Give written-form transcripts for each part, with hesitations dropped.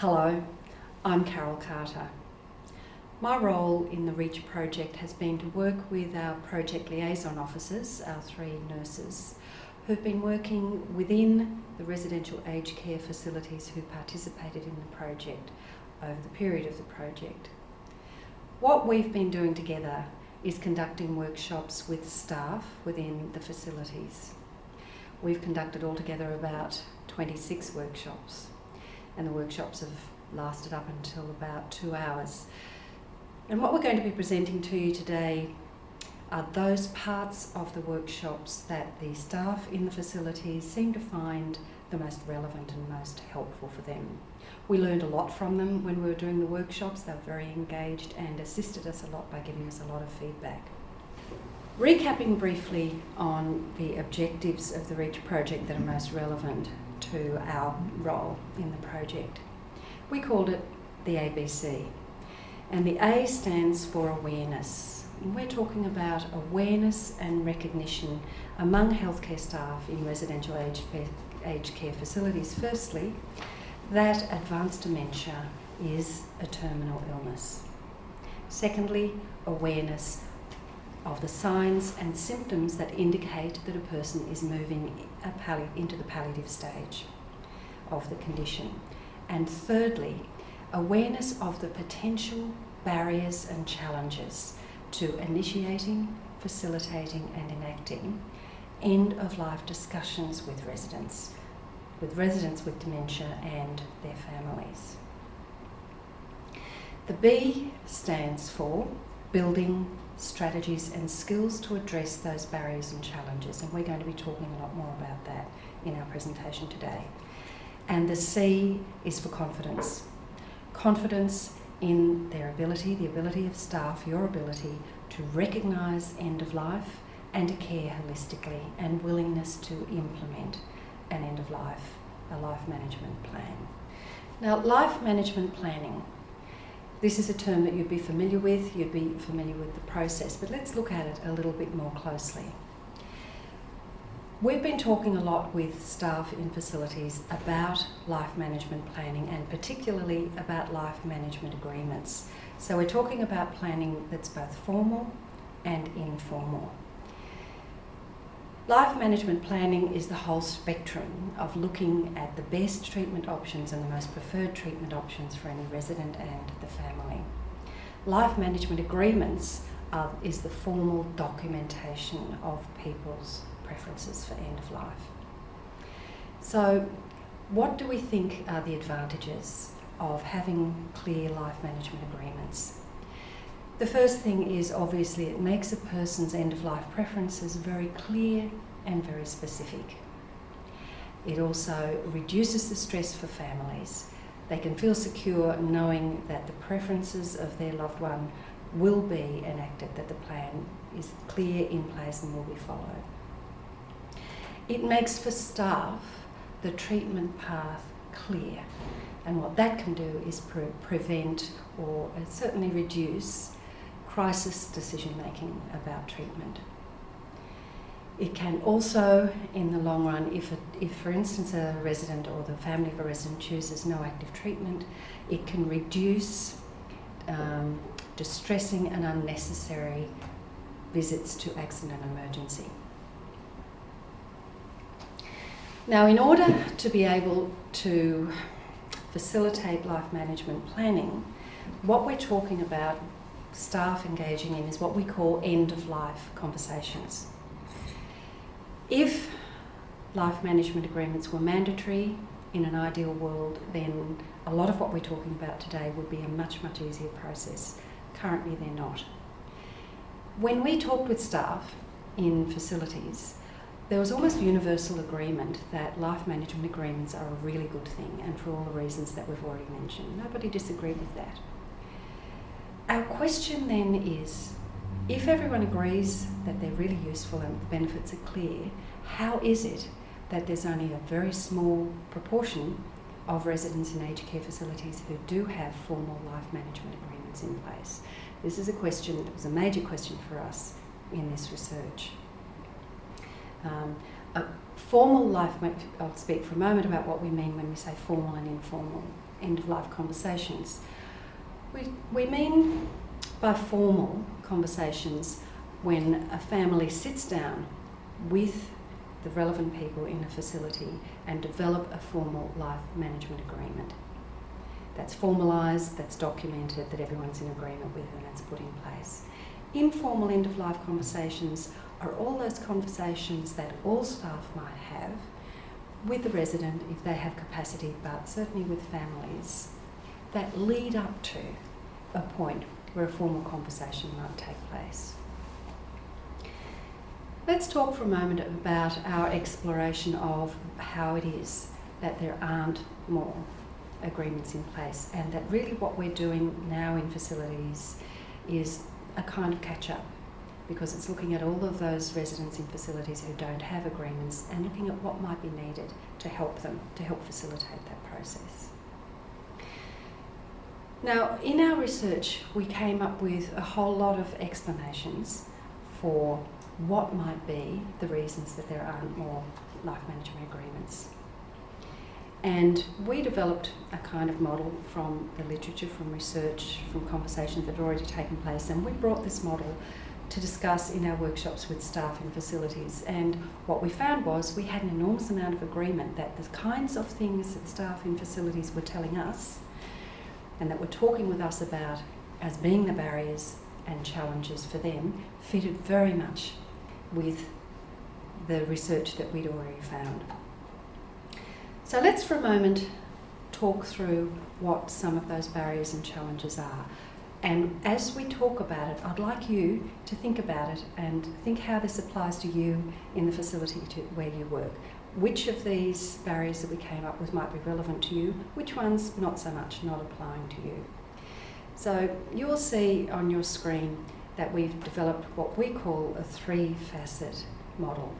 Hello, I'm Carol Carter. My role in the REACH project has been to work with our project liaison officers, our 3 nurses, who've been working within the residential aged care facilities who participated in the project over the period of the project. What we've been doing together is conducting workshops with staff within the facilities. We've conducted altogether about 26 workshops, and the workshops have lasted up until about 2 hours. And what we're going to be presenting to you today are those parts of the workshops that the staff in the facilities seem to find the most relevant and most helpful for them. We learned a lot from them when we were doing the workshops. They were very engaged and assisted us a lot by giving us a lot of feedback. Recapping briefly on the objectives of the REACH project that are most relevant to our role in the project. We called it the ABC, and the A stands for awareness. And we're talking about awareness and recognition among healthcare staff in residential aged care facilities. Firstly, that advanced dementia is a terminal illness. Secondly, awareness of the signs and symptoms that indicate that a person is moving into the palliative stage of the condition. And thirdly, awareness of the potential barriers and challenges to initiating, facilitating and enacting end-of-life discussions with residents with dementia and their families. The B stands for building strategies and skills to address those barriers and challenges, and we're going to be talking a lot more about that in our presentation today. And the C is for confidence. Confidence in their ability, the ability of staff, your ability to recognise end of life and to care holistically, and willingness to implement an end of life, a life management plan. Now, life management planning. This is a term that you'd be familiar with the process, but let's look at it a little bit more closely. We've been talking a lot with staff in facilities about life management planning, and particularly about life management agreements. So we're talking about planning that's both formal and informal. Life management planning is the whole spectrum of looking at the best treatment options and the most preferred treatment options for any resident and the family. Life management agreements is the formal documentation of people's preferences for end of life. So, what do we think are the advantages of having clear life management agreements? The first thing is, obviously, it makes a person's end-of-life preferences very clear and very specific. It also reduces the stress for families. They can feel secure knowing that the preferences of their loved one will be enacted, that the plan is clear, in place and will be followed. It makes for staff the treatment path clear, and what that can do is prevent or certainly reduce crisis decision-making about treatment. It can also, in the long run, if for instance a resident or the family of a resident chooses no active treatment, it can reduce distressing and unnecessary visits to accident and emergency. Now, in order to be able to facilitate life management planning, what we're talking about staff engaging in is what we call end-of-life conversations. If life management agreements were mandatory in an ideal world, then a lot of what we're talking about today would be a much, much easier process. Currently, they're not. When we talked with staff in facilities, there was almost universal agreement that life management agreements are a really good thing, and for all the reasons that we've already mentioned. Nobody disagreed with that. Our question then is, if everyone agrees that they're really useful and the benefits are clear, how is it that there's only a very small proportion of residents in aged care facilities who do have formal life management agreements in place? This is a question that was a major question for us in this research. Formal life, I'll speak for a moment about what we mean when we say formal and informal end-of-life conversations. We mean by formal conversations when a family sits down with the relevant people in a facility and develop a formal life management agreement. That's formalised, that's documented, that everyone's in agreement with, and that's put in place. Informal end-of-life conversations are all those conversations that all staff might have with the resident if they have capacity, but certainly with families, that lead up to a point where a formal conversation might take place. Let's talk for a moment about our exploration of how it is that there aren't more agreements in place, and that really what we're doing now in facilities is a kind of catch-up, because it's looking at all of those residents in facilities who don't have agreements and looking at what might be needed to help them, to help facilitate that process. Now, in our research, we came up with a whole lot of explanations for what might be the reasons that there aren't more life management agreements. And we developed a kind of model from the literature, from research, from conversations that had already taken place, and we brought this model to discuss in our workshops with staff in facilities. And what we found was we had an enormous amount of agreement that the kinds of things that staff in facilities were telling us and that were talking with us about as being the barriers and challenges for them fitted very much with the research that we'd already found. So let's for a moment talk through what some of those barriers and challenges are. And as we talk about it, I'd like you to think about it and think how this applies to you in the facility where you work. Which of these barriers that we came up with might be relevant to you, which ones not so much, not applying to you. So you'll see on your screen that we've developed what we call a 3-facet model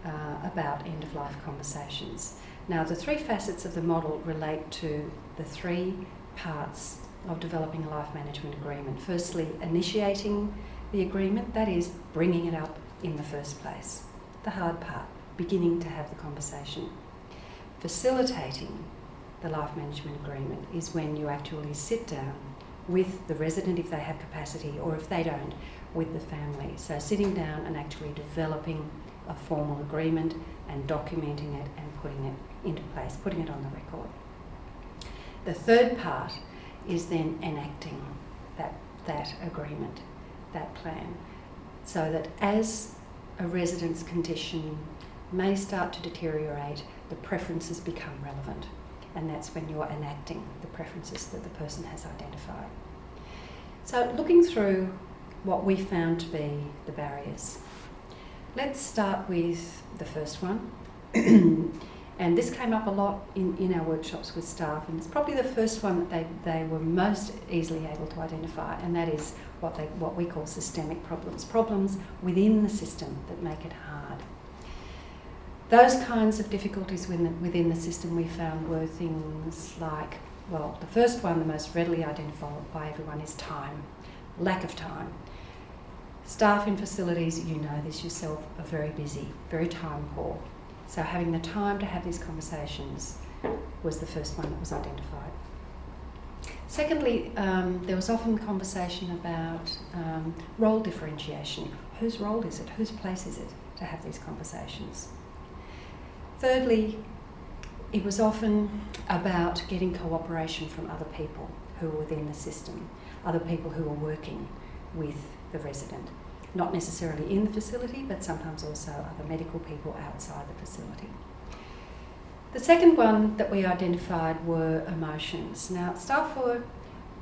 about end-of-life conversations. Now, the 3 facets of the model relate to the 3 parts of developing a life management agreement. Firstly, initiating the agreement, that is, bringing it up in the first place. The hard part, beginning to have the conversation. Facilitating the life management agreement is when you actually sit down with the resident if they have capacity, or if they don't, with the family. So sitting down and actually developing a formal agreement and documenting it and putting it into place, putting it on the record. The third part is then enacting that agreement, that plan, so that as a resident's condition may start to deteriorate, the preferences become relevant. And that's when you're enacting the preferences that the person has identified. So looking through what we found to be the barriers. Let's start with the first one. And this came up a lot in our workshops with staff, and it's probably the first one that they were most easily able to identify, and that is what we call systemic problems within the system that make it hard. Those kinds of difficulties within the system we found were things like, well, the first one, the most readily identified by everyone, is time, lack of time. Staff in facilities, you know this yourself, are very busy, very time poor. So having the time to have these conversations was the first one that was identified. Secondly, there was often conversation about role differentiation. Whose role is it? Whose place is it to have these conversations? Thirdly, it was often about getting cooperation from other people who were within the system, other people who were working with the resident. Not necessarily in the facility, but sometimes also other medical people outside the facility. The second one that we identified were emotions. Now, staff were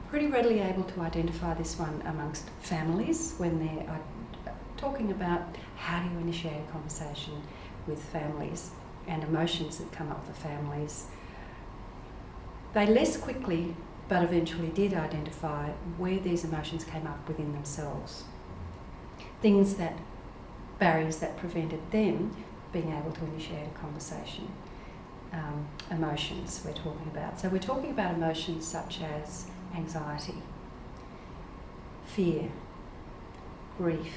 pretty readily able to identify this one amongst families when they're talking about how do you initiate a conversation with families and emotions that come up for families. They less quickly, but eventually did identify where these emotions came up within themselves. Barriers that prevented them being able to initiate a conversation. Emotions we're talking about. So we're talking about emotions such as anxiety, fear, grief,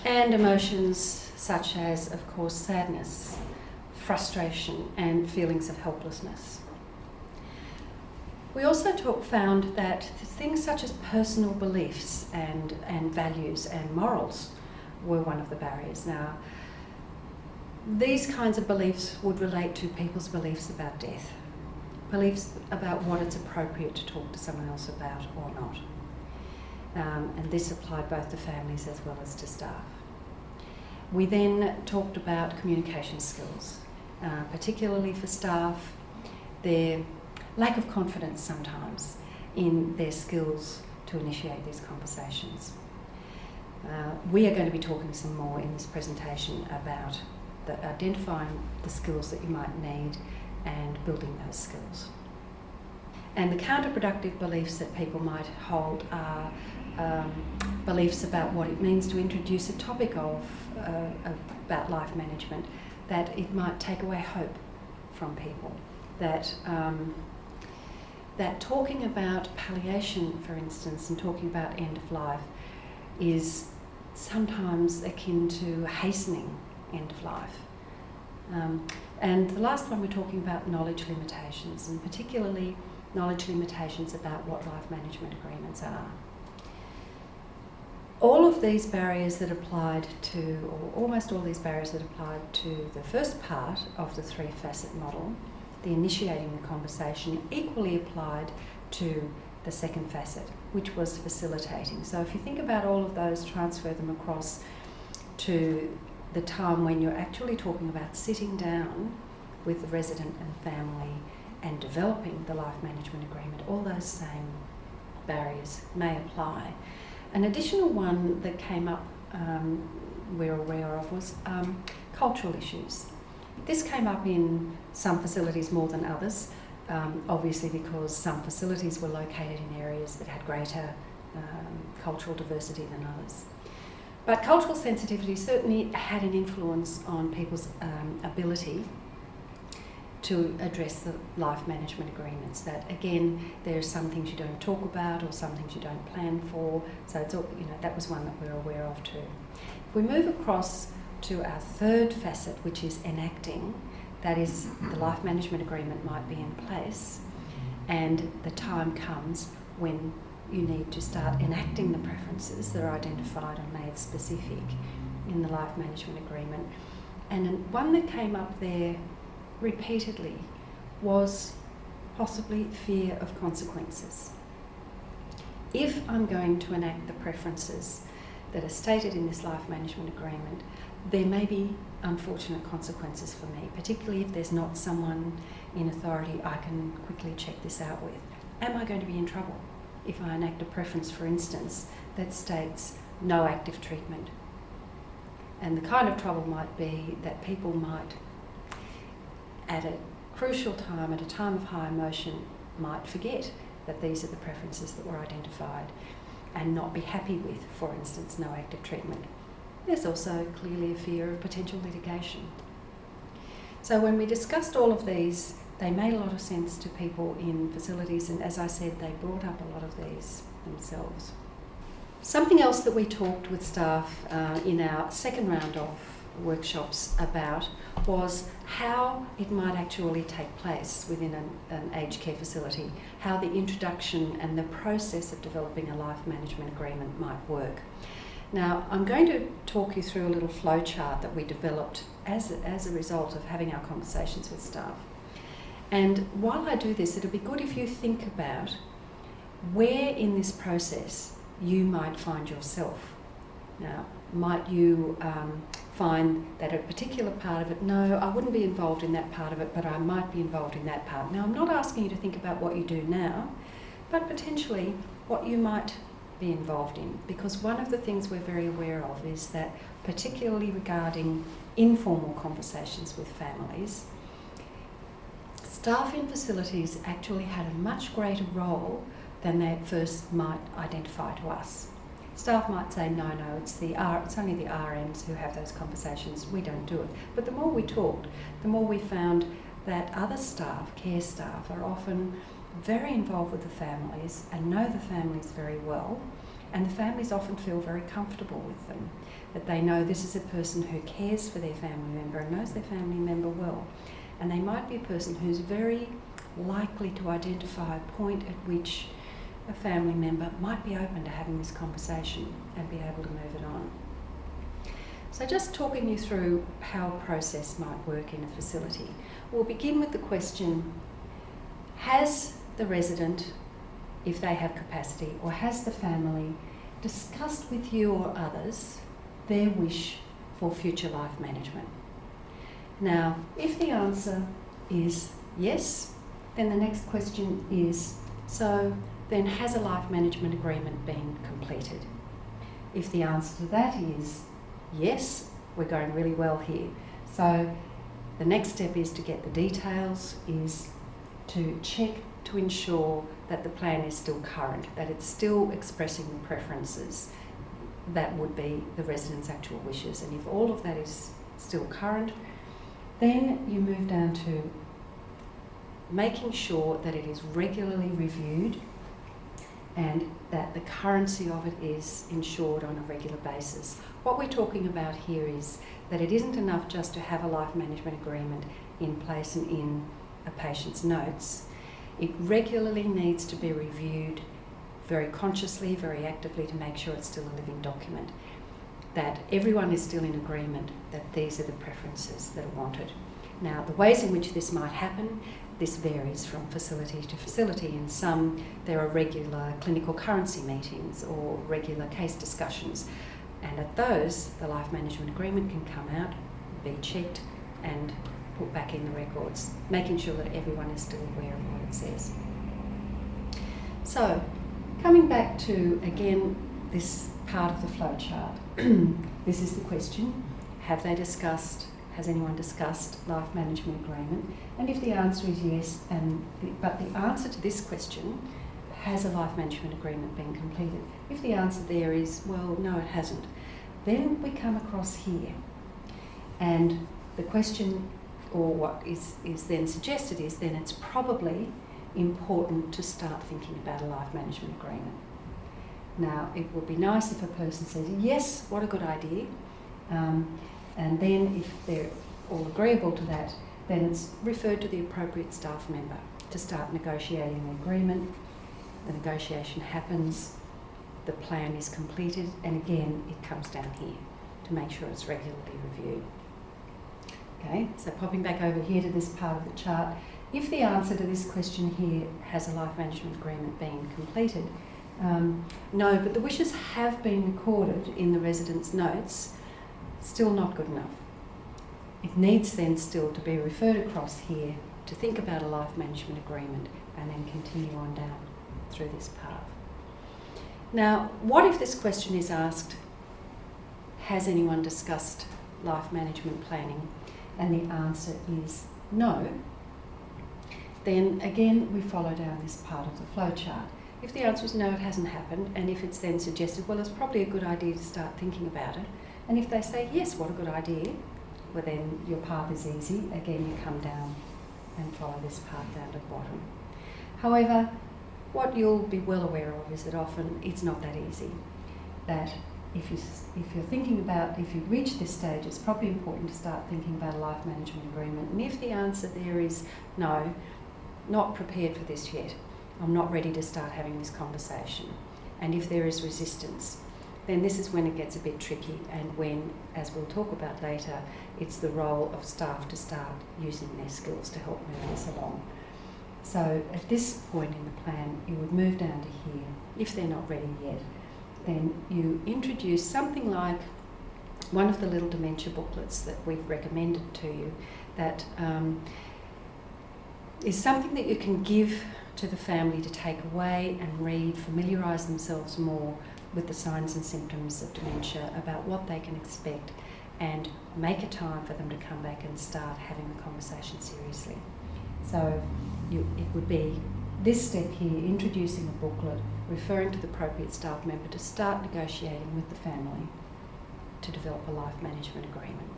and emotions such as, of course, sadness, frustration and feelings of helplessness. We also found that things such as personal beliefs and values and morals were one of the barriers. Now, these kinds of beliefs would relate to people's beliefs about death, beliefs about what it's appropriate to talk to someone else about or not. And this applied both to families as well as to staff. We then talked about communication skills, particularly for staff, their lack of confidence sometimes in their skills to initiate these conversations. We are going to be talking some more in this presentation about identifying the skills that you might need and building those skills. And the counterproductive beliefs that people might hold are beliefs about what it means to introduce a topic about life management, that it might take away hope from people, that talking about palliation, for instance, and talking about end of life is sometimes akin to hastening end of life. And the last one, we're talking about knowledge limitations, and particularly knowledge limitations about what life management agreements are. All of these barriers that applied to, or almost all these barriers that applied to the first part of the three-facet model, the initiating the conversation, equally applied to the second facet, which was facilitating. So if you think about all of those, transfer them across to the time when you're actually talking about sitting down with the resident and family and developing the life management agreement, all those same barriers may apply. An additional one that came up we're aware of was cultural issues. This came up in some facilities more than others, obviously because some facilities were located in areas that had greater cultural diversity than others. But cultural sensitivity certainly had an influence on people's ability to address the life management agreements. That again, there are some things you don't talk about or some things you don't plan for. So it's all, that was one that we're aware of too. If we move across to our third facet, which is enacting, that is, the life management agreement might be in place, and the time comes when you need to start enacting the preferences that are identified and made specific in the life management agreement. And one that came up there repeatedly was possibly fear of consequences. If I'm going to enact the preferences that are stated in this life management agreement, there may be unfortunate consequences for me, particularly if there's not someone in authority I can quickly check this out with. Am I going to be in trouble if I enact a preference, for instance, that states no active treatment? And the kind of trouble might be that people might, at a crucial time, at a time of high emotion, might forget that these are the preferences that were identified and not be happy with, for instance, no active treatment. There's also clearly a fear of potential litigation. So when we discussed all of these, they made a lot of sense to people in facilities, and as I said, they brought up a lot of these themselves. Something else that we talked with staff in our second round of workshops about was how it might actually take place within an aged care facility, how the introduction and the process of developing a life management agreement might work. Now, I'm going to talk you through a little flow chart that we developed as a result of having our conversations with staff. And while I do this, it'll be good if you think about where in this process you might find yourself. Now, might you find that a particular part of it, no, I wouldn't be involved in that part of it, but I might be involved in that part. Now, I'm not asking you to think about what you do now, but potentially what you might be involved in, because one of the things we're very aware of is that, particularly regarding informal conversations with families, staff in facilities actually had a much greater role than they at first might identify to us. Staff might say, no, it's only the RNs who have those conversations, we don't do it. But the more we talked, the more we found that other staff, care staff, are often very involved with the families and know the families very well And the families often feel very comfortable with them, that they know this is a person who cares for their family member and knows their family member well. And they might be a person who's very likely to identify a point at which a family member might be open to having this conversation and be able to move it on. So just talking you through how a process might work in a facility. We'll begin with the question, has the resident, if they have capacity, or has the family discussed with you or others their wish for future life management? Now, if the answer is yes, then the next question is, so then has a life management agreement been completed? If the answer to that is yes, we're going really well here. So the next step is to get the details, is to check to ensure that the plan is still current, that it's still expressing the preferences that would be the resident's actual wishes. And if all of that is still current, then you move down to making sure that it is regularly reviewed and that the currency of it is ensured on a regular basis. What we're talking about here is that it isn't enough just to have a life management agreement in place and in a patient's notes. It regularly needs to be reviewed very consciously, very actively, to make sure it's still a living document, that everyone is still in agreement that these are the preferences that are wanted. Now, the ways in which this might happen, this varies from facility to facility. In some, there are regular clinical currency meetings or regular case discussions, and at those, the life management agreement can come out, be checked and put back in the records, making sure that everyone is still aware of what it says. So, coming back to, again, this part of the flowchart, this is the question, have they discussed, has anyone discussed life management agreement? And if the answer is yes, but the answer to this question, has a life management agreement been completed? If the answer there is, well, no, it hasn't, then we come across here. And the question, or what is then suggested, is then it's probably important to start thinking about a life management agreement. Now, it would be nice if a person says, yes, what a good idea. And then if they're all agreeable to that, then it's referred to the appropriate staff member to start negotiating the agreement. The negotiation happens, the plan is completed, and again, it comes down here to make sure it's regularly reviewed. Okay, so popping back over here to this part of the chart, if the answer to this question here, has a life management agreement been completed? No, but the wishes have been recorded in the resident's notes, still not good enough. It needs then still to be referred across here to think about a life management agreement and then continue on down through this path. Now, what if this question is asked, has anyone discussed life management planning? And the answer is no. Then again, we follow down this part of the flowchart. If the answer is no, it hasn't happened, and if it's then suggested, well, it's probably a good idea to start thinking about it, and if they say, yes, what a good idea, well, then your path is easy. Again, you come down and follow this path down to the bottom. However, what you'll be well aware of is that often it's not that easy. That if you're thinking about, if you reach this stage, it's probably important to start thinking about a life management agreement. And if the answer there is no, not prepared for this yet, I'm not ready to start having this conversation, and if there is resistance, then this is when it gets a bit tricky, and when, as we'll talk about later, it's the role of staff to start using their skills to help move this along. So at this point in the plan, you would move down to here. If they're not ready yet, then you introduce something like one of the little dementia booklets that we've recommended to you, that is something that you can give to the family to take away and read, familiarise themselves more with the signs and symptoms of dementia, about what they can expect, and make a time for them to come back and start having the conversation seriously. So it would be this step here, introducing a booklet, referring to the appropriate staff member to start negotiating with the family to develop a life management agreement.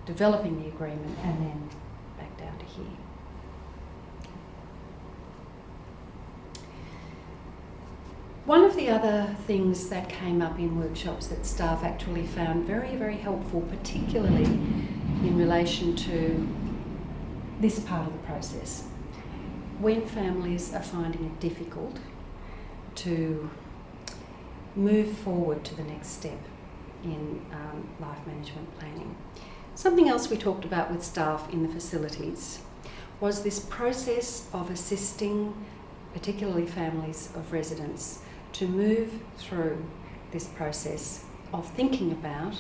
Developing the agreement and then back down to here. One of the other things that came up in workshops that staff actually found very, very helpful, particularly in relation to this part of the process, when families are finding it difficult to move forward to the next step in life management planning. Something else we talked about with staff in the facilities was this process of assisting particularly families of residents to move through this process of thinking about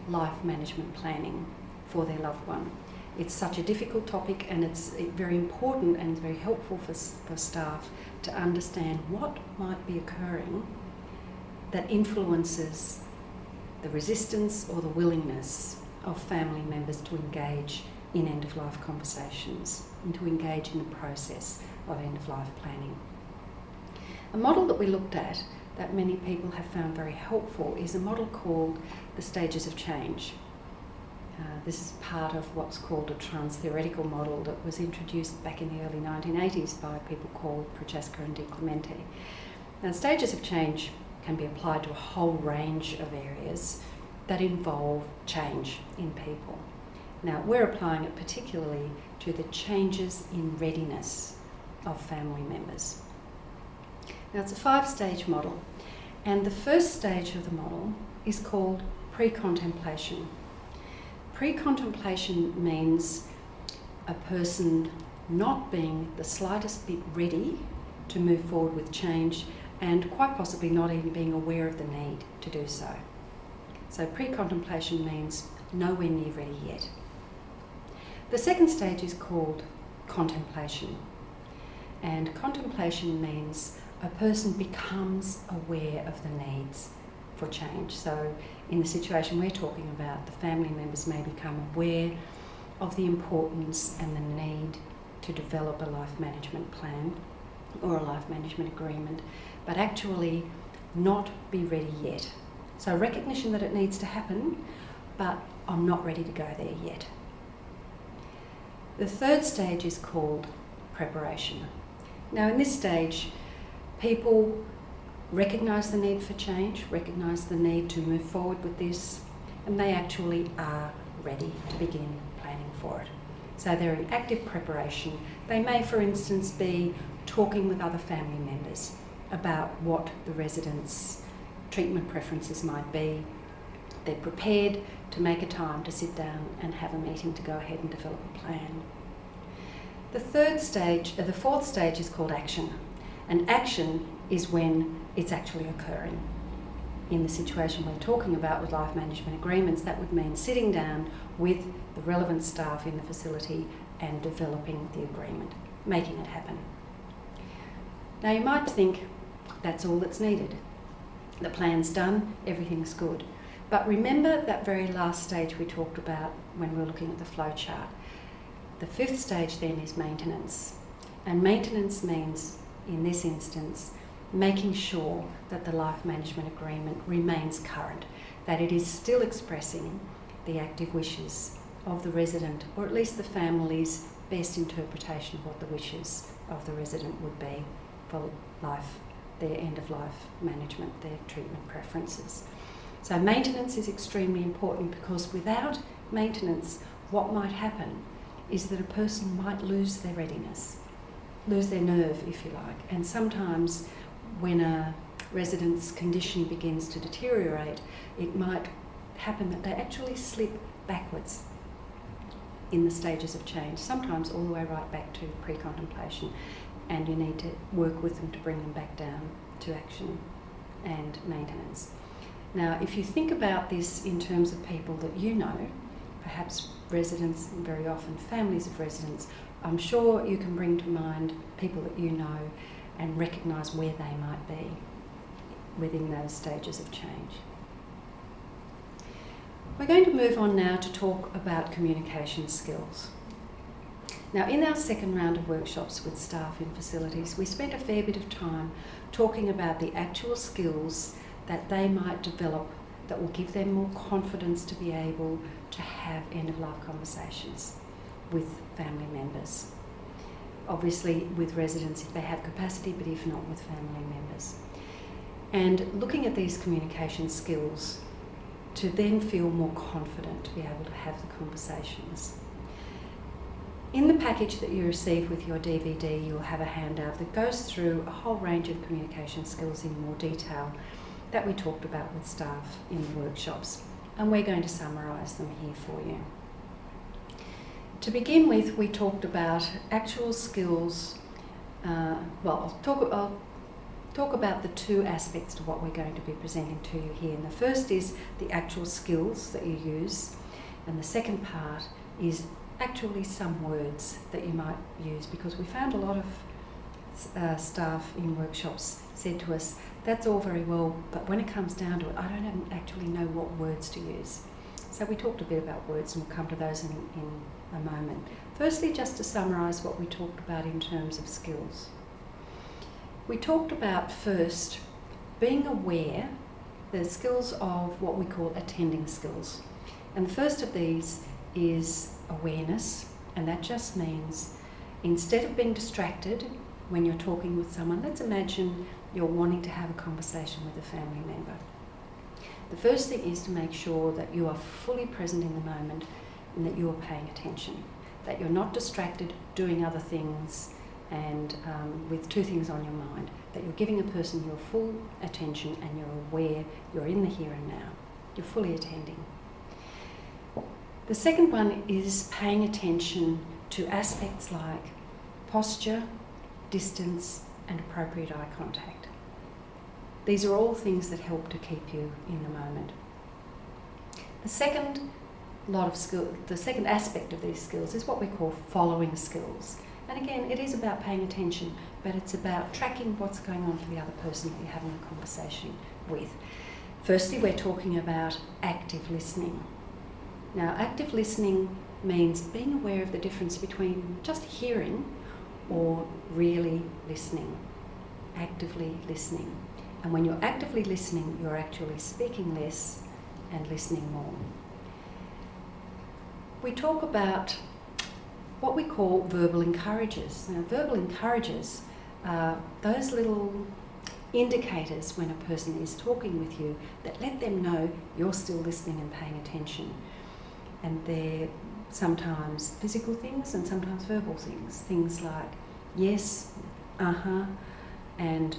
life management planning for their loved one. It's such a difficult topic, and it's very important and very helpful for staff to understand what might be occurring that influences the resistance or the willingness of family members to engage in end-of-life conversations and to engage in the process of end-of-life planning. A model that we looked at that many people have found very helpful is a model called the stages of change. This is part of what's called a trans-theoretical model that was introduced back in the early 1980s by people called Prochaska and Di Clemente. Now, stages of change can be applied to a whole range of areas that involve change in people. Now, we're applying it particularly to the changes in readiness of family members. Now, it's a 5-stage model, and the first stage of the model is called pre-contemplation. Pre-contemplation means a person not being the slightest bit ready to move forward with change, and quite possibly not even being aware of the need to do so. So pre-contemplation means nowhere near ready yet. The second stage is called contemplation, and contemplation means a person becomes aware of the needs for change. So in the situation we're talking about, the family members may become aware of the importance and the need to develop a life management plan or a life management agreement, but actually not be ready yet. So recognition that it needs to happen, but I'm not ready to go there yet. The third stage is called preparation. Now, in this stage, people recognise the need for change, recognise the need to move forward with this, and they actually are ready to begin planning for it. So they're in active preparation. They may, for instance, be talking with other family members about what the residents' treatment preferences might be. They're prepared to make a time to sit down and have a meeting to go ahead and develop a plan. The fourth stage is called action. And action is when it's actually occurring. In the situation we're talking about with life management agreements, that would mean sitting down with the relevant staff in the facility and developing the agreement, making it happen. Now, you might think that's all that's needed. The plan's done, everything's good. But remember that very last stage we talked about when we were looking at the flow chart. The fifth stage then is maintenance. And maintenance means, in this instance, making sure that the life management agreement remains current, that it is still expressing the active wishes of the resident, or at least the family's best interpretation of what the wishes of the resident would be for life, their end-of-life management, their treatment preferences. So maintenance is extremely important, because without maintenance, what might happen is that a person might lose their readiness, lose their nerve, if you like. And sometimes when a resident's condition begins to deteriorate, it might happen that they actually slip backwards in the stages of change, sometimes all the way right back to pre-contemplation, and you need to work with them to bring them back down to action and maintenance. Now, if you think about this in terms of people that you know, perhaps residents, and very often families of residents, I'm sure you can bring to mind people that you know and recognise where they might be within those stages of change. We're going to move on now to talk about communication skills. Now, in our second round of workshops with staff in facilities, we spent a fair bit of time talking about the actual skills that they might develop that will give them more confidence to be able to have end-of-life conversations with family members. Obviously with residents if they have capacity, but if not, with family members. and looking at these communication skills to then feel more confident to be able to have the conversations. In the package that you receive with your DVD, you'll have a handout that goes through a whole range of communication skills in more detail that we talked about with staff in the workshops, and we're going to summarise them here for you. To begin with, we talked about actual skills. I'll talk about the two aspects to what we're going to be presenting to you here. And the first is the actual skills that you use, and the second part is actually some words that you might use, because we found a lot of staff in workshops said to us, that's all very well, but when it comes down to it, I don't actually know what words to use. So we talked a bit about words, and we'll come to those in a moment. Firstly, just to summarise what we talked about in terms of skills. We talked about first being aware, the skills of what we call attending skills. And the first of these is awareness, and that just means instead of being distracted when you're talking with someone, let's imagine you're wanting to have a conversation with a family member. The first thing is to make sure that you are fully present in the moment and that you are paying attention, that you're not distracted doing other things and with two things on your mind, that you're giving a person your full attention and you're aware, you're in the here and now, you're fully attending. The second one is paying attention to aspects like posture, distance, and appropriate eye contact. These are all things that help to keep you in the moment. The second aspect of these skills is what we call following skills. And again, it is about paying attention, but it's about tracking what's going on for the other person that you're having a conversation with. Firstly, we're talking about active listening. Now, active listening means being aware of the difference between just hearing or really listening, actively listening. And when you're actively listening, you're actually speaking less and listening more. We talk about what we call verbal encouragers. Now, verbal encouragers are those little indicators when a person is talking with you that let them know you're still listening and paying attention. And they're sometimes physical things and sometimes verbal things. Things like yes, and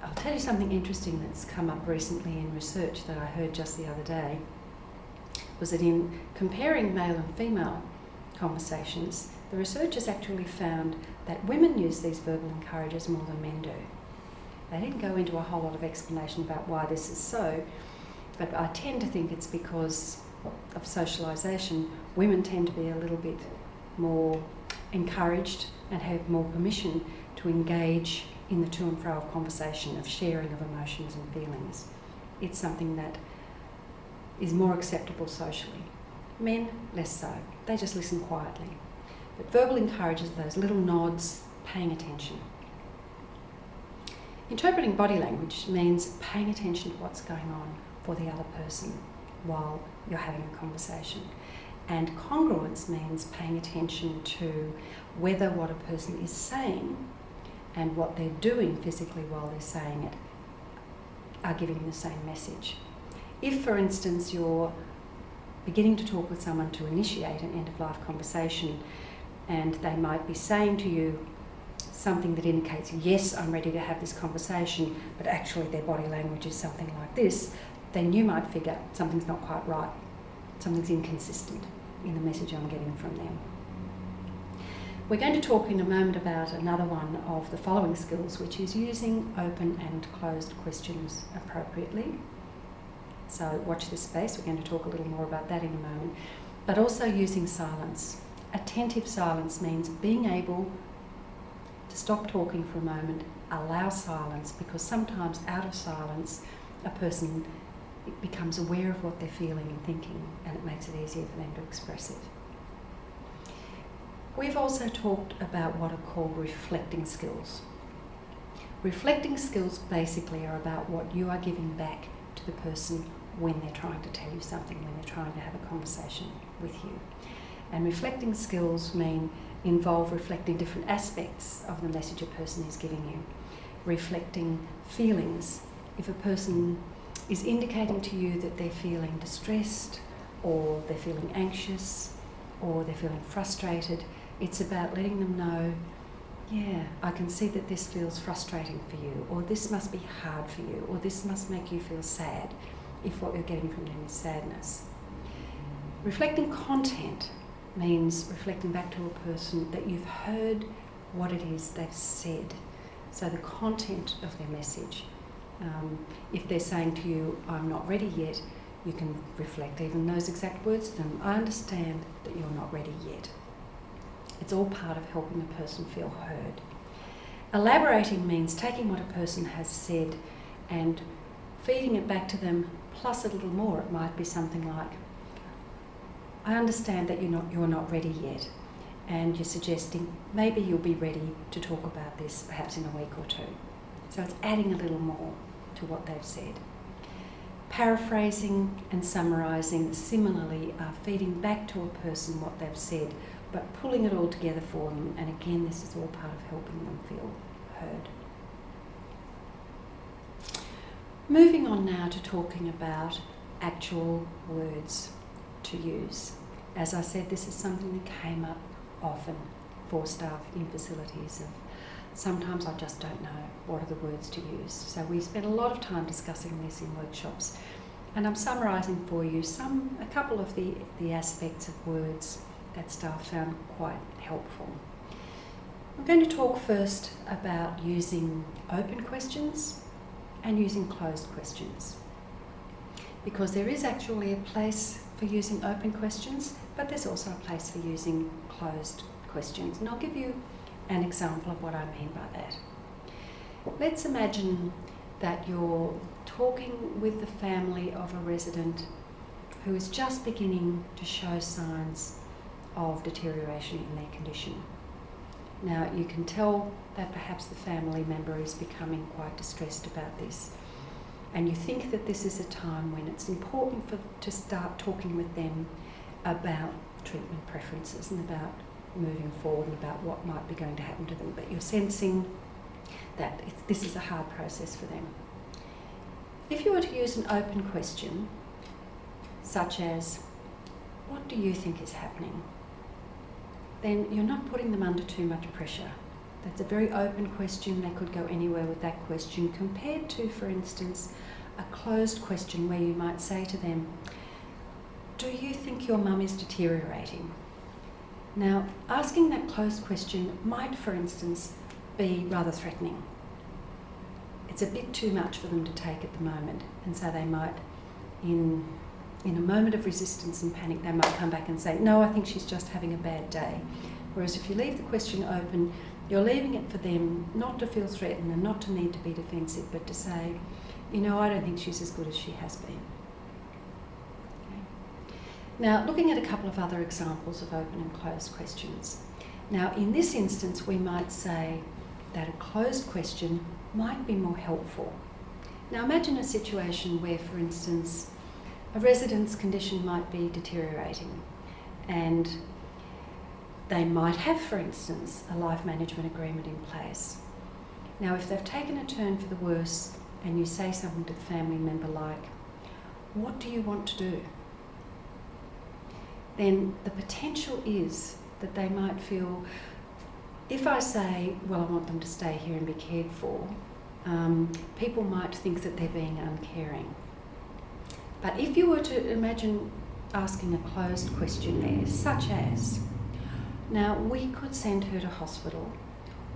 I'll tell you something interesting that's come up recently in research that I heard just the other day, was that in comparing male and female conversations, the researchers actually found that women use these verbal encouragers more than men do. They didn't go into a whole lot of explanation about why this is so, but I tend to think it's because of socialisation. Women tend to be a little bit more encouraged and have more permission to engage in the to and fro of conversation, of sharing of emotions and feelings. It's something that is more acceptable socially. Men, less so. They just listen quietly. But verbal encouragers are those little nods, paying attention. Interpreting body language means paying attention to what's going on for the other person while you're having a conversation. And congruence means paying attention to whether what a person is saying and what they're doing physically while they're saying it are giving the same message. If, for instance, you're beginning to talk with someone to initiate an end-of-life conversation and they might be saying to you something that indicates, yes, I'm ready to have this conversation, but actually their body language is something like this, then you might figure something's not quite right, something's inconsistent in the message I'm getting from them. We're going to talk in a moment about another one of the following skills, which is using open and closed questions appropriately. So watch this space, we're going to talk a little more about that in a moment. But also using silence. Attentive silence means being able to stop talking for a moment, allow silence, because sometimes out of silence a person becomes aware of what they're feeling and thinking, and it makes it easier for them to express it. We've also talked about what are called reflecting skills. Reflecting skills basically are about what you are giving back to the person when they're trying to tell you something, when they're trying to have a conversation with you. And reflecting skills involve reflecting different aspects of the message a person is giving you. Reflecting feelings if a person is indicating to you that they're feeling distressed, or they're feeling anxious, or they're feeling frustrated, it's about letting them know, yeah, I can see that this feels frustrating for you, or this must be hard for you, or this must make you feel sad, if what you're getting from them is sadness. Reflecting content means reflecting back to a person that you've heard what it is they've said. So the content of their message. If they're saying to you, I'm not ready yet, you can reflect even those exact words to them. I understand that you're not ready yet. It's all part of helping a person feel heard. Elaborating means taking what a person has said and feeding it back to them, plus a little more. It might be something like, I understand that you're not ready yet, and you're suggesting maybe you'll be ready to talk about this perhaps in a week or two. So it's adding a little more to what they've said. Paraphrasing and summarising similarly are feeding back to a person what they've said, but pulling it all together for them, and again this is all part of helping them feel heard. Moving on now to talking about actual words to use. As I said, this is something that came up often for staff in facilities. Sometimes I just don't know what are the words to use. So we spent a lot of time discussing this in workshops, and I'm summarising for you a couple of the aspects of words that staff found quite helpful. I'm going to talk first about using open questions and using closed questions, because there is actually a place for using open questions, but there's also a place for using closed questions. And I'll give you an example of what I mean by that. Let's imagine that you're talking with the family of a resident who is just beginning to show signs of deterioration in their condition. Now, you can tell that perhaps the family member is becoming quite distressed about this, and you think that this is a time when it's important to start talking with them about treatment preferences and about moving forward and about what might be going to happen to them, but you're sensing that this is a hard process for them. If you were to use an open question, such as, what do you think is happening? Then you're not putting them under too much pressure. That's a very open question. They could go anywhere with that question, compared to, for instance, a closed question where you might say to them, do you think your mum is deteriorating? Now, asking that closed question might, for instance, be rather threatening. It's a bit too much for them to take at the moment, and so they might, in a moment of resistance and panic, they might come back and say, no, I think she's just having a bad day. Whereas if you leave the question open, you're leaving it for them not to feel threatened and not to need to be defensive, but to say, I don't think she's as good as she has been. Now, looking at a couple of other examples of open and closed questions. Now, in this instance, we might say that a closed question might be more helpful. Now, imagine a situation where, for instance, a resident's condition might be deteriorating, and they might have, for instance, a life management agreement in place. Now, if they've taken a turn for the worse and you say something to the family member like, what do you want to do? Then the potential is that they might feel, if I say, well, I want them to stay here and be cared for, people might think that they're being uncaring. But if you were to imagine asking a closed question there, such as, now we could send her to hospital,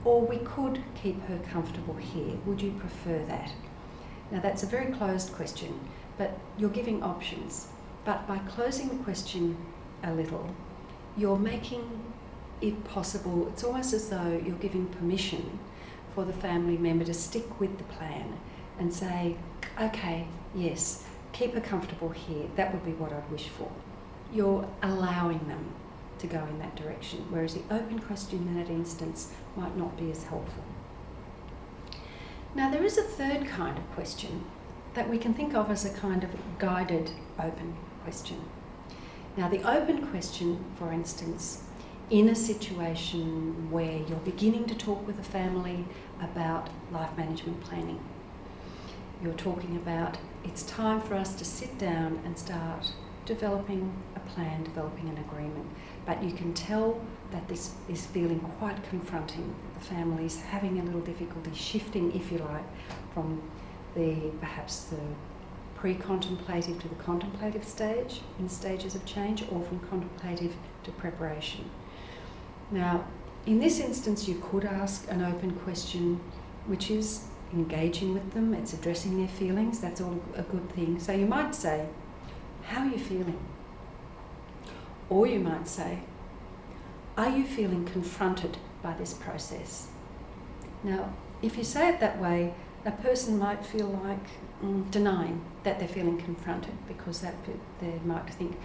or we could keep her comfortable here, would you prefer that? Now that's a very closed question, but you're giving options. But by closing the question a little, you're making it possible. It's almost as though you're giving permission for the family member to stick with the plan and say, okay, yes, keep her comfortable here. That would be what I'd wish for. You're allowing them to go in that direction, whereas the open question in that instance might not be as helpful. Now, there is a third kind of question that we can think of as a kind of guided open question. Now, the open question, for instance, in a situation where you're beginning to talk with a family about life management planning, you're talking about it's time for us to sit down and start developing a plan, developing an agreement. But you can tell that this is feeling quite confronting. The family's having a little difficulty shifting, if you like, from perhaps the pre-contemplative to the contemplative stage in the stages of change, or from contemplative to preparation. Now, in this instance, you could ask an open question, which is engaging with them, it's addressing their feelings, that's all a good thing. So you might say, how are you feeling? Or you might say, are you feeling confronted by this process? Now, if you say it that way, a person might feel like denying that they're feeling confronted, because they might think,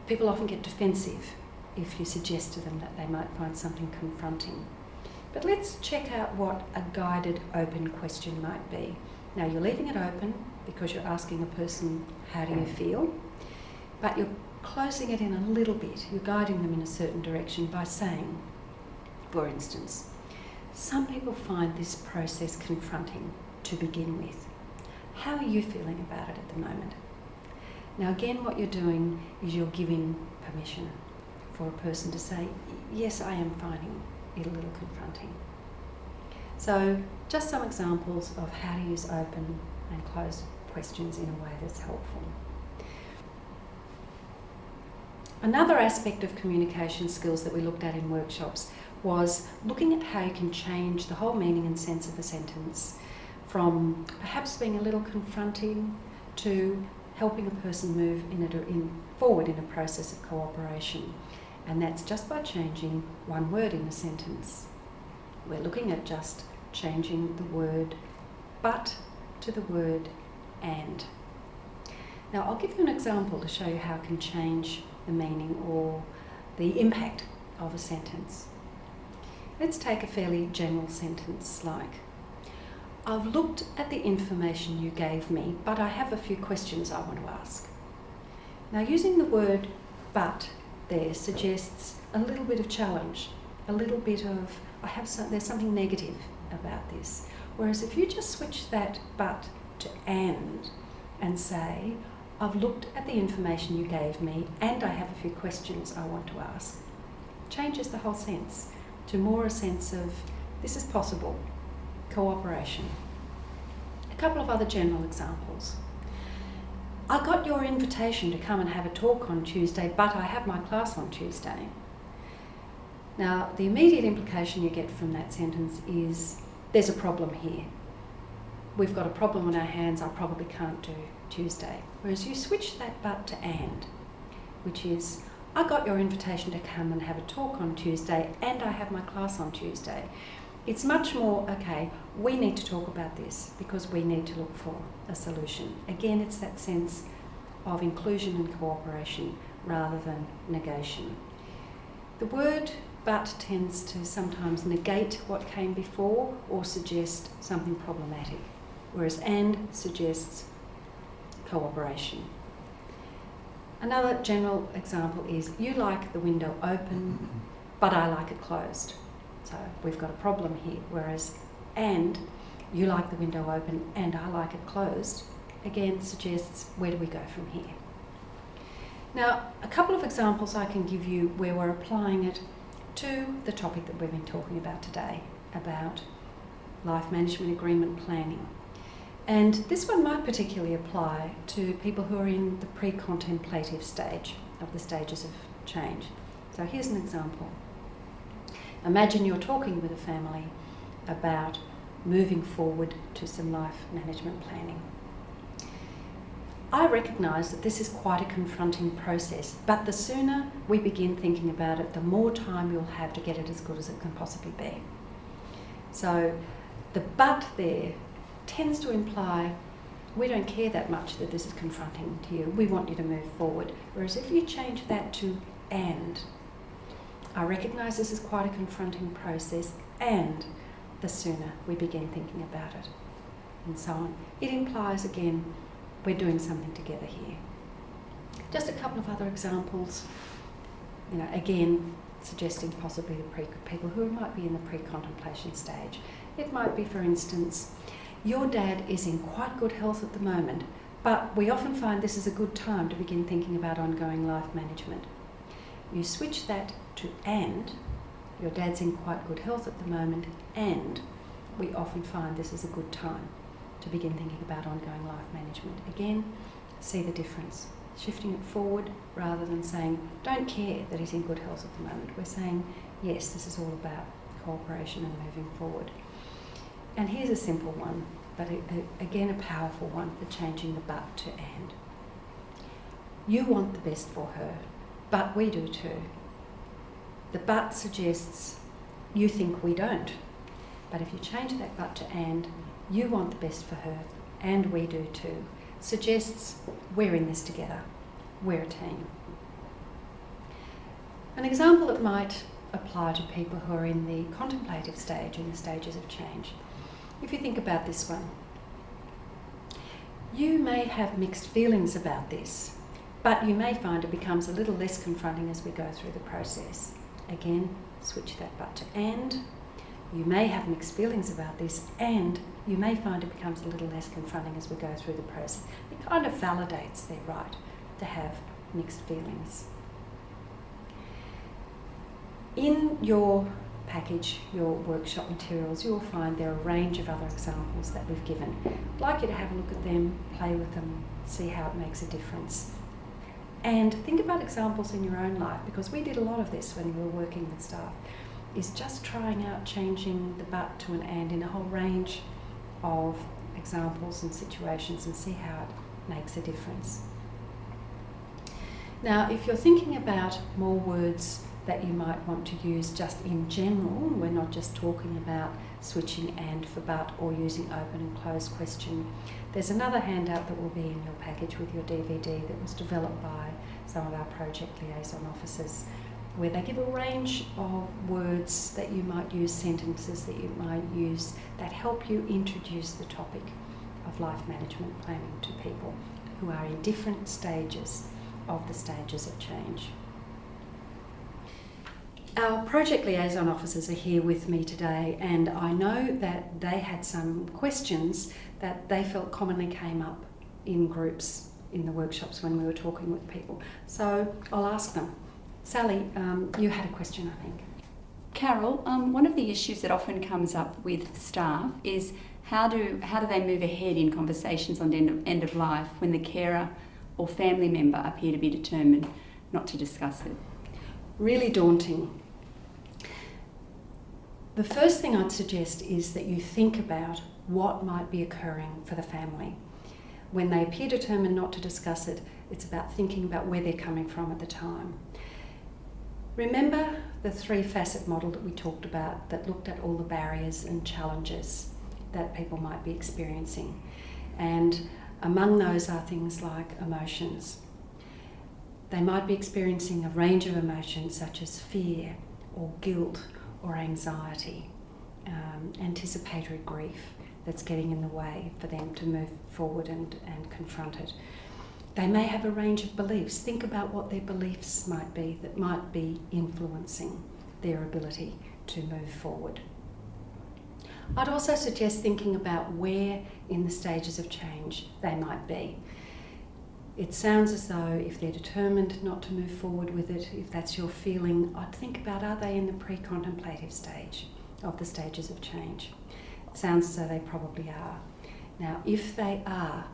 people often get defensive if you suggest to them that they might find something confronting. But let's check out what a guided open question might be. Now, you're leaving it open because you're asking a person, how do you feel? But you're closing it in a little bit. You're guiding them in a certain direction by saying, for instance, some people find this process confronting to begin with. How are you feeling about it at the moment? Now, again, what you're doing is you're giving permission for a person to say, yes, I am finding it a little confronting. So just some examples of how to use open and closed questions in a way that's helpful. Another aspect of communication skills that we looked at in workshops was looking at how you can change the whole meaning and sense of a sentence from perhaps being a little confronting to helping a person move forward in a process of cooperation. And that's just by changing one word in a sentence. We're looking at just changing the word but to the word and. Now, I'll give you an example to show you how it can change the meaning or the impact of a sentence. Let's take a fairly general sentence like, I've looked at the information you gave me, but I have a few questions I want to ask. Now, using the word but there suggests a little bit of challenge, a little bit of, there's something negative about this. Whereas if you just switch that but to and say, I've looked at the information you gave me and I have a few questions I want to ask, changes the whole sense to more a sense of this is possible, cooperation. A couple of other general examples. I got your invitation to come and have a talk on Tuesday, but I have my class on Tuesday. Now, the immediate implication you get from that sentence is there's a problem here. We've got a problem on our hands, I probably can't do Tuesday. Whereas you switch that but to and, which is, I got your invitation to come and have a talk on Tuesday and I have my class on Tuesday. It's much more, okay, we need to talk about this because we need to look for a solution. Again, it's that sense of inclusion and cooperation rather than negation. The word but tends to sometimes negate what came before or suggest something problematic, whereas and suggests cooperation. Another general example is, you like the window open, but I like it closed. So we've got a problem here, whereas and you like the window open and I like it closed, again suggests where do we go from here. Now, a couple of examples I can give you where we're applying it to the topic that we've been talking about today, about life management agreement planning. And this one might particularly apply to people who are in the pre-contemplative stage of the stages of change. So here's an example. Imagine you're talking with a family about moving forward to some life management planning. I recognise that this is quite a confronting process, but the sooner we begin thinking about it, the more time you'll have to get it as good as it can possibly be. So the but there tends to imply we don't care that much that this is confronting to you, we want you to move forward. Whereas if you change that to and, I recognise this is quite a confronting process and the sooner we begin thinking about it, and so on. It implies, again, we're doing something together here. Just a couple of other examples, again, suggesting possibly the people who might be in the pre-contemplation stage. It might be, for instance, Your dad is in quite good health at the moment, but we often find this is a good time to begin thinking about ongoing life management. You switch that to and. Your dad's in quite good health at the moment, and we often find this is a good time to begin thinking about ongoing life management. Again, see the difference. Shifting it forward rather than saying, don't care that he's in good health at the moment. We're saying, yes, this is all about cooperation and moving forward. And here's a simple one, but again a powerful one for changing the but to and. You want the best for her, but we do too. The but suggests you think we don't. But if you change that but to and, you want the best for her, and we do too, suggests we're in this together, we're a team. An example that might apply to people who are in the contemplative stage, in the stages of change. If you think about this one, you may have mixed feelings about this, but you may find it becomes a little less confronting as we go through the process. Again, switch that but to and. You may have mixed feelings about this, and you may find it becomes a little less confronting as we go through the process. It kind of validates their right to have mixed feelings. In your package, your workshop materials, you'll find there are a range of other examples that we've given. I'd like you to have a look at them, play with them, see how it makes a difference. And think about examples in your own life, because we did a lot of this when we were working with staff, is just trying out changing the but to an and in a whole range of examples and situations and see how it makes a difference. Now, if you're thinking about more words that you might want to use just in general, we're not just talking about switching and for but or using open and closed question, there's another handout that will be in your package with your DVD that was developed by some of our project liaison officers, where they give a range of words that you might use, sentences that you might use that help you introduce the topic of life management planning to people who are in different stages of the stages of change. Our project liaison officers are here with me today, and I know that they had some questions that they felt commonly came up in groups in the workshops when we were talking with people. So I'll ask them. Sally, you had a question, I think. Carol, one of the issues that often comes up with staff is how do they move ahead in conversations on end of life when the carer or family member appear to be determined not to discuss it? Really daunting. The first thing I'd suggest is that you think about what might be occurring for the family. When they appear determined not to discuss it, it's about thinking about where they're coming from at the time. Remember the three-facet model that we talked about that looked at all the barriers and challenges that people might be experiencing. And among those are things like emotions. They might be experiencing a range of emotions such as fear or guilt or anxiety, anticipatory grief that's getting in the way for them to move forward and confront it. They may have a range of beliefs. Think about what their beliefs might be that might be influencing their ability to move forward. I'd also suggest thinking about where in the stages of change they might be. It sounds as though if they're determined not to move forward with it, if that's your feeling, I'd think about, are they in the pre-contemplative stage of the stages of change? It sounds as though they probably are. Now, if they are,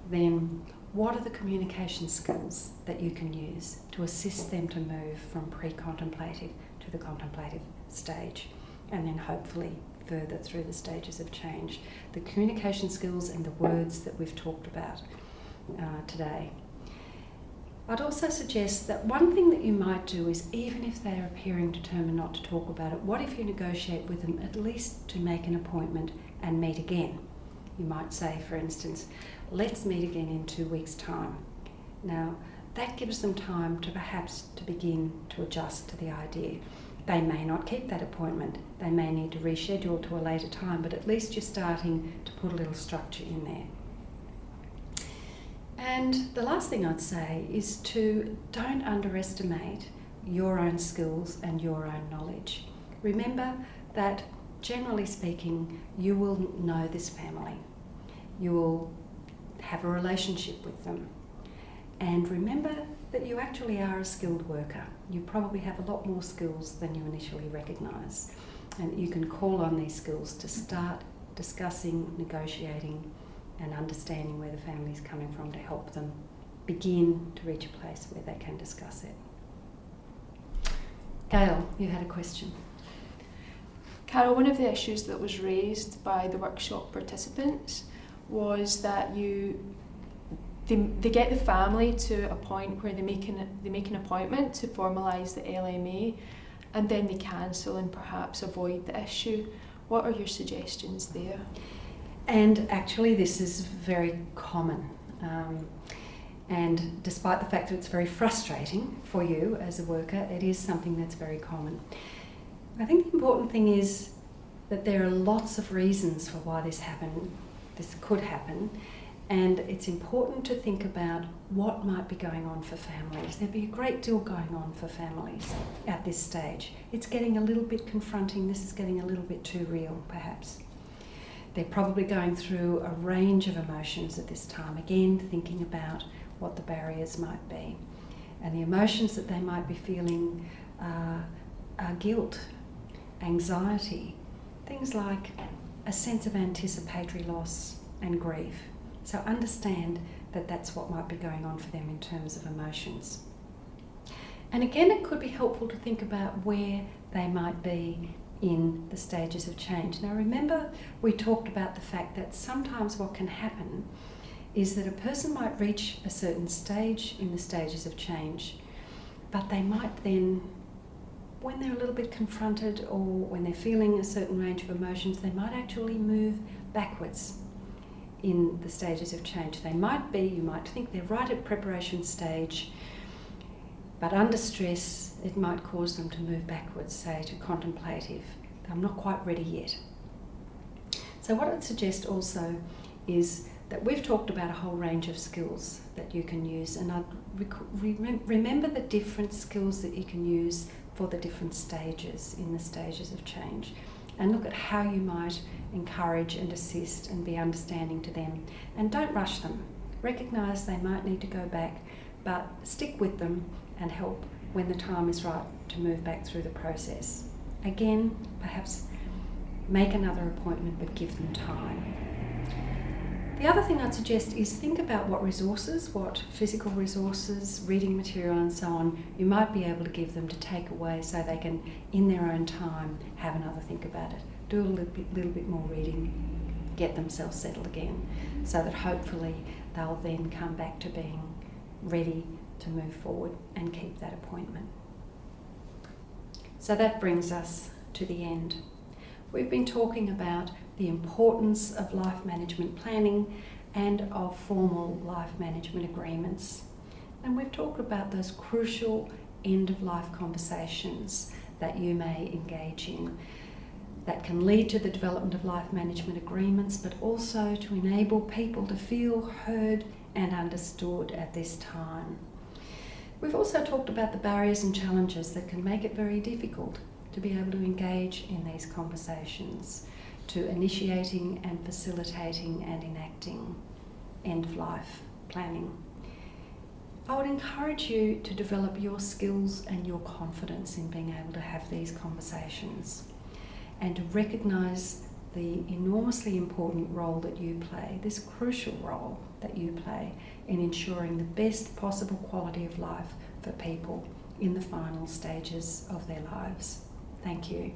then what are the communication skills that you can use to assist them to move from pre-contemplative to the contemplative stage, and then hopefully further through the stages of change? The communication skills and the words that we've talked about today. I'd also suggest that one thing that you might do is, even if they are appearing determined not to talk about it, what if you negotiate with them at least to make an appointment and meet again? You might say, for instance, let's meet again in 2 weeks' time. Now, that gives them time to perhaps to begin to adjust to the idea. They may not keep that appointment. They may need to reschedule to a later time, but at least you're starting to put a little structure in there. And the last thing I'd say is to don't underestimate your own skills and your own knowledge. Remember that, generally speaking, you will know this family You will have a relationship with them. And remember that you actually are a skilled worker. You probably have a lot more skills than you initially recognise. And you can call on these skills to start discussing, negotiating and understanding where the family is coming from to help them begin to reach a place where they can discuss it. Gail, you had a question. Carol, one of the issues that was raised by the workshop participants was that they get the family to a point where they make an appointment to formalise the LMA, and then they cancel and perhaps avoid the issue. What are your suggestions there? And actually this is very common. And despite the fact that it's very frustrating for you as a worker, it is something that's very common. I think the important thing is that there are lots of reasons for why this could happen, and it's important to think about what might be going on for families. There'd be a great deal going on for families at this stage. It's getting a little bit confronting, this is getting a little bit too real perhaps. They're probably going through a range of emotions at this time, again thinking about what the barriers might be. And the emotions that they might be feeling are guilt, anxiety, things like a sense of anticipatory loss and grief. So understand that that's what might be going on for them in terms of emotions. And again, it could be helpful to think about where they might be in the stages of change. Now remember, we talked about the fact that sometimes what can happen is that a person might reach a certain stage in the stages of change, but they might then, when they're a little bit confronted or when they're feeling a certain range of emotions, they might actually move backwards in the stages of change. You might think they're right at preparation stage, but under stress it might cause them to move backwards, say to contemplative. I'm not quite ready yet. So what I'd suggest also is that we've talked about a whole range of skills that you can use, and I'd remember the different skills that you can use for the different stages in the stages of change, and look at how you might encourage and assist and be understanding to them. And don't rush them. Recognise they might need to go back, but stick with them and help when the time is right to move back through the process. Again, perhaps make another appointment, but give them time. The other thing I'd suggest is think about what resources, what physical resources, reading material and so on, you might be able to give them to take away so they can, in their own time, have another think about it. Do a little bit more reading, get themselves settled again, so that hopefully they'll then come back to being ready to move forward and keep that appointment. So that brings us to the end. We've been talking about the importance of life management planning and of formal life management agreements. And we've talked about those crucial end-of-life conversations that you may engage in that can lead to the development of life management agreements, but also to enable people to feel heard and understood at this time. We've also talked about the barriers and challenges that can make it very difficult to be able to engage in these conversations, to initiating and facilitating and enacting end-of-life planning. I would encourage you to develop your skills and your confidence in being able to have these conversations, and to recognise the enormously important role that you play, this crucial role that you play in ensuring the best possible quality of life for people in the final stages of their lives. Thank you.